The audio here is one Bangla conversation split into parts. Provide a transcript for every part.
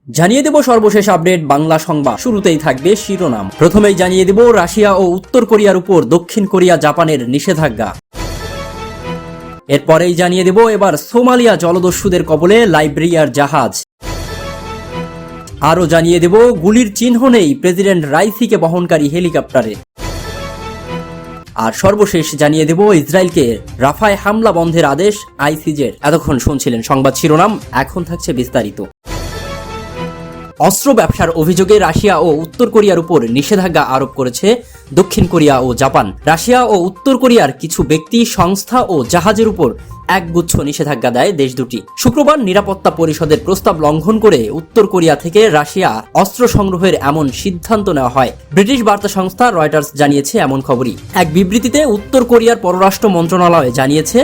জানিয়ে দেব সর্বশেষ আপডেট বাংলা সংবাদ। শুরুতেই থাকবে শিরোনাম। প্রথমেই জানিয়ে দেব রাশিয়া ও উত্তর কোরিয়ার উপর দক্ষিণ কোরিয়া জাপানের নিষেধাজ্ঞা। এরপরেই জানিয়ে দেব এবার সোমালিয়া জলদস্যুদের কবলে লাইবেরিয়ার জাহাজ। আরও জানিয়ে দেব গুলির চিহ্ন নেই প্রেসিডেন্ট রাইসিকে বহনকারী হেলিকপ্টারে। আর সর্বশেষ জানিয়ে দেব ইসরায়েলকে রাফায় হামলা বন্ধের আদেশ আইসিজের। এতক্ষণ শুনছিলেন সংবাদ শিরোনাম, এখন থাকছে বিস্তারিত। অস্ত্র ব্যবসার অভিযোগে রাশিয়া ও উত্তর কোরিয়ার উপর নিষেধাজ্ঞা আরোপ করেছে দক্ষিণ কোরিয়া ও জাপান। রাশিয়া ও উত্তর কোরিয়ার কিছু ব্যক্তি, সংস্থা ও জাহাজের উপর একগুচ্ছ নিষেধাজ্ঞা দেয় দেশ দুটি। শুক্রবার নিরাপত্তা পরিষদের প্রস্তাব লঙ্ঘন করে উত্তর কোরিয়া থেকে রাশিয়া অস্ত্র সংগ্রহের এমন সিদ্ধান্ত নেওয়া হয়। ব্রিটিশ বার্তা সংস্থা রয়টার্স জানিয়েছে এমন খবরই। এক বিবৃতিতে উত্তর কোরিয়ার পররাষ্ট্র মন্ত্রণালয় জানিয়েছে,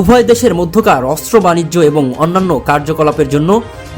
উভয় দেশের মধ্যকার অস্ত্র বাণিজ্য এবং অন্যান্য কার্যকলাপের জন্য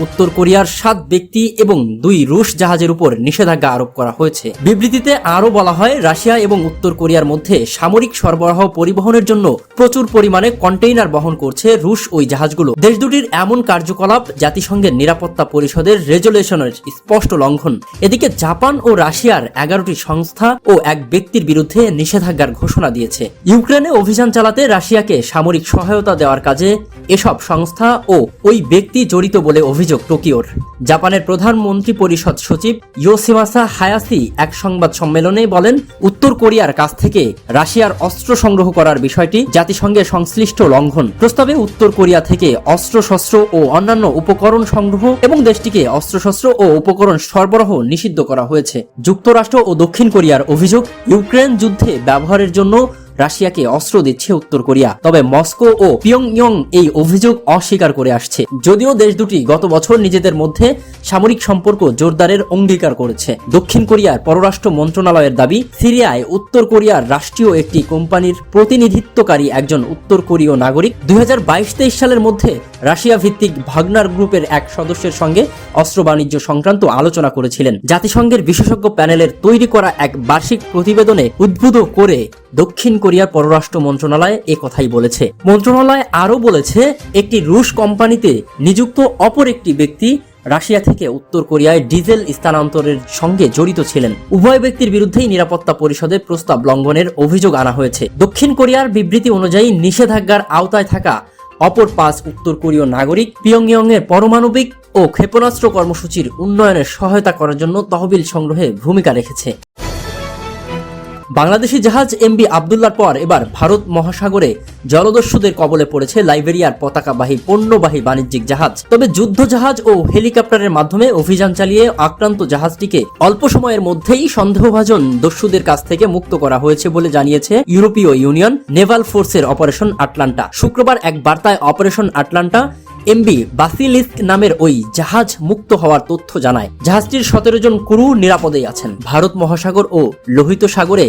উত্তর কোরিয়ার 7 ব্যক্তি এবং 2 রুশ জাহাজের উপর নিষেধাজ্ঞা আরোপ করা হয়েছে। বিবৃতিতে আরও বলা হয়, রাশিয়া এবং উত্তর কোরিয়ার মধ্যে সামরিক সরবরাহ পরিবহনের জন্য প্রচুর পরিমাণে কন্টেইনার বহন করছে রুশ ওই জাহাজগুলো। দেশ দুটির এমন কার্যকলাপ জাতিসংঘের নিরাপত্তা পরিষদের রেজুলেশনের স্পষ্ট লঙ্ঘন। এদিকে জাপান ও রাশিয়ার 11টি সংস্থা ও এক ব্যক্তির বিরুদ্ধে নিষেধাজ্ঞার ঘোষণা দিয়েছে। ইউক্রেনে অভিযান চালাতে রাশিয়াকে সামরিক সহায়তা দেওয়ার কাজে এসব সংস্থা ও ওই ব্যক্তি জড়িত বলে অভিযোগ টোকিওর। জাপানের প্রধানমন্ত্রী পরিষদ সচিব ইয়োশিমাসা হায়াশি এক সংবাদ সম্মেলনে বলেন, উত্তর কোরিয়ার কাছ থেকে রাশিয়ার অস্ত্র সংগ্রহ করার বিষয়টি জাতিসংঘের সংশ্লিষ্ট লঙ্ঘন। প্রস্তাবে উত্তর কোরিয়া থেকে অস্ত্রশস্ত্র ও অন্যান্য উপকরণ সংগ্রহ এবং দেশটিকে অস্ত্রশস্ত্র ও উপকরণ সরবরাহ নিষিদ্ধ করা হয়েছে। যুক্তরাষ্ট্র ও দক্ষিণ কোরিয়ার অভিযোগ, ইউক্রেন যুদ্ধে ব্যবহারের জন্য রাশিয়াকে অস্ত্র দিচ্ছে উত্তর কোরিয়া। তবে মস্কো ও পিয়ংইয়ং এই অভিযোগ অস্বীকার করে আসছে। যদিও দেশ দুটি গত বছর নিজেদের মধ্যে সামরিক সম্পর্ক জোরদারের অঙ্গীকার করেছে। দক্ষিণ কোরিয়ার পররাষ্ট্র মন্ত্রণালয়ের দাবি, সিরিয়ায় উত্তর কোরিয়ার রাষ্ট্রীয় একটি কোম্পানির প্রতিনিধিত্বকারী একজন উত্তর কোরীয় নাগরিক 2022-23 সালের মধ্যে রাশিয়া ভিত্তিক ভাগনার গ্রুপের এক সদস্যের সঙ্গে অস্ত্র বাণিজ্য সংক্রান্ত আলোচনা করেছিলেন। জাতিসংঘের বিশেষজ্ঞ প্যানেলের তৈরি করা এক বার্ষিক প্রতিবেদনে উদ্বুদ্ধ করে দক্ষিণ কোরিয়ার পররাষ্ট্র মন্ত্রণালয় কথাই বলেছে। মন্ত্রণালয় আরও বলেছে, একটি রুশ কোম্পানিতে নিযুক্ত অপর একটি ব্যক্তি রাশিয়া থেকে উত্তর কোরিয়ায় ডিজেল স্থানান্তরের সঙ্গে জড়িত ছিলেন। উভয় ব্যক্তির বিরুদ্ধেই নিরাপত্তা পরিষদের প্রস্তাব লঙ্ঘনের অভিযোগ আনা হয়েছে। দক্ষিণ কোরিয়ার বিবৃতি অনুযায়ী নিষেধাজ্ঞার আওতায় থাকা অপর 5 উত্তর কোরীয় নাগরিক পিয়ংইয়ংয়ের পারমাণবিক ও ক্ষেপণাস্ত্র কর্মসূচির উন্নয়নে সহায়তা করার জন্য তহবিল সংগ্রহে ভূমিকা রেখেছে। বাংলাদেশি জাহাজ এমবি আবদুল্লার পর এবার ভারত মহাসাগরে জলদস্যুদের কবলে পড়েছে লাইবেরিয়ার পতাকাবাহী পণ্যবাহী বাণিজ্যিক জাহাজ। তবে যুদ্ধ জাহাজ ও হেলিকপ্টারের মাধ্যমে অভিযান চালিয়ে আক্রান্ত জাহাজটিকে অল্প সময়ের মধ্যেই সন্দেহভাজন দস্যুদের কাছ থেকে মুক্ত করা হয়েছে বলে জানিয়েছে ইউরোপীয় ইউনিয়ন নেভাল ফোর্সের অপারেশন আটলান্টা। শুক্রবার এক বার্তায় অপারেশন আটলান্টা এমবি বাসিলিস্ক নামের ওই জাহাজ মুক্ত হওয়ার তথ্য জানায়। জাহাজটির 17 জন ক্রু নিরাপদেই আছেন। ভারত মহাসাগর ও লোহিত সাগরে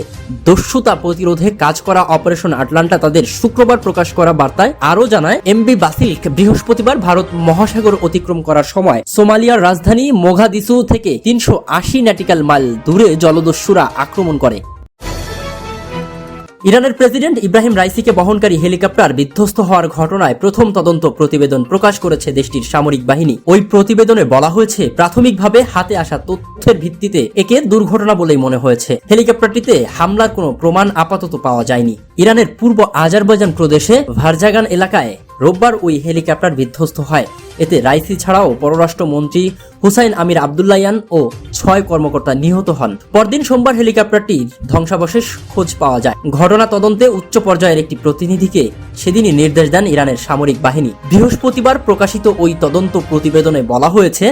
দস্যুতা প্রতিরোধে কাজ করা অপারেশন আটলান্টা তাদের শুক্রবার প্রকাশ করা বার্তায় আরও জানায়, এমবি বাসিলিস্ক বৃহস্পতিবার ভারত মহাসাগর অতিক্রম করার সময় সোমালিয়ার রাজধানী মোগাদিসু থেকে 380 নটিক্যাল মাইল দূরে জলদস্যুরা আক্রমণ করে। ইরানের প্রেসিডেন্ট ইব্রাহিম রাইসিকে বহনকারী হেলিকপ্টার বিধ্বস্ত হওয়ার ঘটনায় প্রথম তদন্ত প্রতিবেদন প্রকাশ করেছে দেশটির সামরিক বাহিনী। ওই প্রতিবেদনে বলা হয়েছে, প্রাথমিকভাবে হাতে আসা তথ্যের ভিত্তিতে একে দুর্ঘটনা বলেই মনে হয়েছে। হেলিকপ্টারটিতে হামলার কোনো প্রমাণ আপাতত পাওয়া যায়নি। ইরানের পূর্ব আজারবাইজান প্রদেশে ভারজাগান এলাকায় রোববার ওই হেলিকপ্টার বিধ্বস্ত হয়। এতে রাইসি ছাড়াও পররাষ্ট্রমন্ত্রী হুসাইন আমির আবদুল্লায়ান ও 6 কর্মকর্তা নিহত হন। পরদিন সোমবার হেলিকপ্টারটির ধ্বংসাবশেষ খোঁজ পাওয়া যায়। ঘটনা তদন্তে উচ্চ পর্যায়ের একটি প্রতিনিধিকে সেদিনই নির্দেশ দেন ইরানের সামরিক বাহিনী। বৃহস্পতিবার প্রকাশিত ওই তদন্ত প্রতিবেদনে বলা হয়েছে,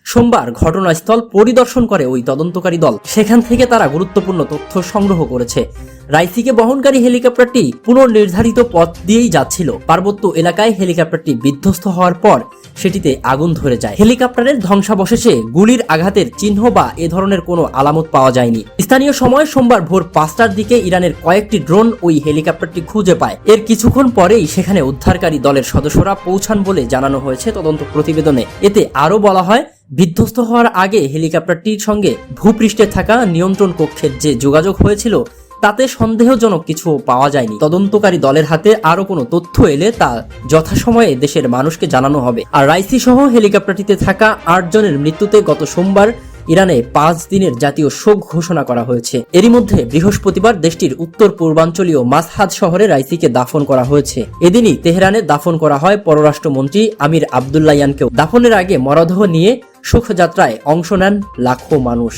সোমবার ঘটনাস্থল পরিদর্শন করে ওই তদন্তকারী দল। সেখান থেকে তারা গুরুত্বপূর্ণ তথ্য সংগ্রহ করেছে। রাইসিকে বহনকারী হেলিকপ্টারটি পুনর্নির্ধারিত পথ দিয়েই যাচ্ছিল। পার্বত্য এলাকায় হেলিকপ্টারটি বিধ্বস্ত হওয়ার পর সেটিতে আগুন ধরে যায়। হেলিকপ্টারের ধ্বংসাবশেষে গুলির আঘাতের চিহ্ন বা এ ধরনের কোনো আলামত পাওয়া যায়নি। স্থানীয় সময় সোমবার ভোর 5টার দিকে ইরানের কয়েকটি ড্রোন ওই হেলিকপ্টারটি খুঁজে পায়। এর কিছুক্ষণ পরেই সেখানে উদ্ধারকারী দলের সদস্যরা পৌঁছান বলে জানানো হয়েছে তদন্ত প্রতিবেদনে। এতে আরও বলা হয়, বিধ্বস্ত হওয়ার আগে হেলিকপ্টারটির সঙ্গে ভূপৃষ্ঠে থাকা নিয়ন্ত্রণ কক্ষের যে যোগাযোগ হয়েছিল তাতে সন্দেহজনক কিছু পাওয়া যায়নি। তদন্তকারী দলের হাতে আরো কোনো তথ্য এলে তা যথাসময়ে দেশের মানুষকে জানানো হবে। আর রাইসি সহ হেলিকপ্টারটিতে থাকা 8 জনের মৃত্যুতে গত সোমবার ইরানে 5 দিনের জাতীয় শোক ঘোষণা করা হয়েছে। এরই মধ্যে বৃহস্পতিবার দেশটির উত্তর পূর্বাঞ্চলীয় মাসহাদ শহরে রাইসিকে দাফন করা হয়েছে। এদিনই তেহরানে দাফন করা হয় পররাষ্ট্রমন্ত্রী আমির আবদুল্লাহিয়ানকেও। দাফনের আগে মরদেহ নিয়ে শোকযাত্রায় অংশ নেন লাখো মানুষ।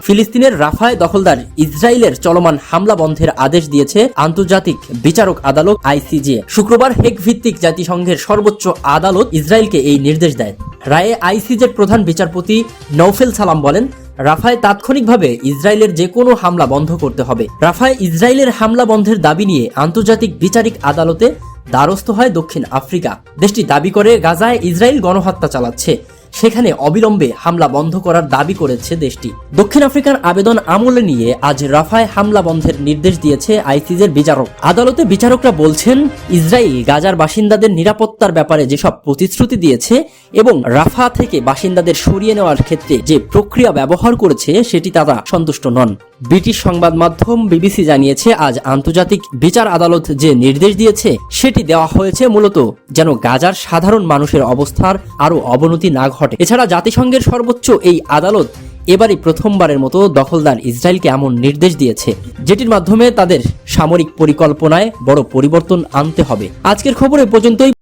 ফিলিস্তিনের রাফায় দখলদার ইসরায়েলের চলমান হামলা বন্ধের আদেশ দিয়েছে আন্তর্জাতিক বিচারক আদালত আইসিজে। শুক্রবার হেগ ভিত্তিক জাতিসংঘের সর্বোচ্চ আদালত ইসরায়েলকে এই নির্দেশ দেয়। রায়ে আইসিজের প্রধান বিচারপতি নওফেল সালাম বলেন, রাফায় তাৎক্ষণিকভাবে ইসরায়েলের যে কোনো হামলা বন্ধ করতে হবে। রাফায় ইসরায়েলের হামলা বন্ধের দাবি নিয়ে আন্তর্জাতিক বিচারিক আদালতে দ্বারস্থ হয় দক্ষিণ আফ্রিকা। দেশটি দাবি করে গাজায় ইসরায়েল গণহত্যা চালাচ্ছে, সেখানে অবিলম্বে হামলা বন্ধ করার দাবি করেছে দেশটি। দক্ষিণ আফ্রিকার আবেদন আমলে নিয়ে আজ রাফায় হামলা বন্ধের নির্দেশ দিয়েছে আইসিজের বিচারক। আদালতে বিচারকরা বলছেন, ইসরায়েল গাজার বাসিন্দাদের নিরাপত্তার ব্যাপারে যেসব প্রতিশ্রুতি দিয়েছে এবং রাফা থেকে বাসিন্দাদের সরিয়ে নেওয়ার ক্ষেত্রে যে প্রক্রিয়া ব্যবহার করেছে সেটি তারা সন্তুষ্ট নন। ব্রিটিশ সংবাদ মাধ্যম বিবিসি জানিয়েছে, আজ আন্তর্জাতিক বিচার আদালত যে নির্দেশ দিয়েছে সেটি দেওয়া হয়েছে মূলত যেন গাজার সাধারণ মানুষের অবস্থার আরও অবনতি না ঘটে। এছাড়া জাতিসংঘের সর্বোচ্চ এই আদালত এবারই প্রথমবারের মতো দখলদার ইসরায়েলকে এমন নির্দেশ দিয়েছে, যেটির মাধ্যমে তাদের সামরিক পরিকল্পনায় বড় পরিবর্তন আনতে হবে। আজকের খবর এ পর্যন্তই।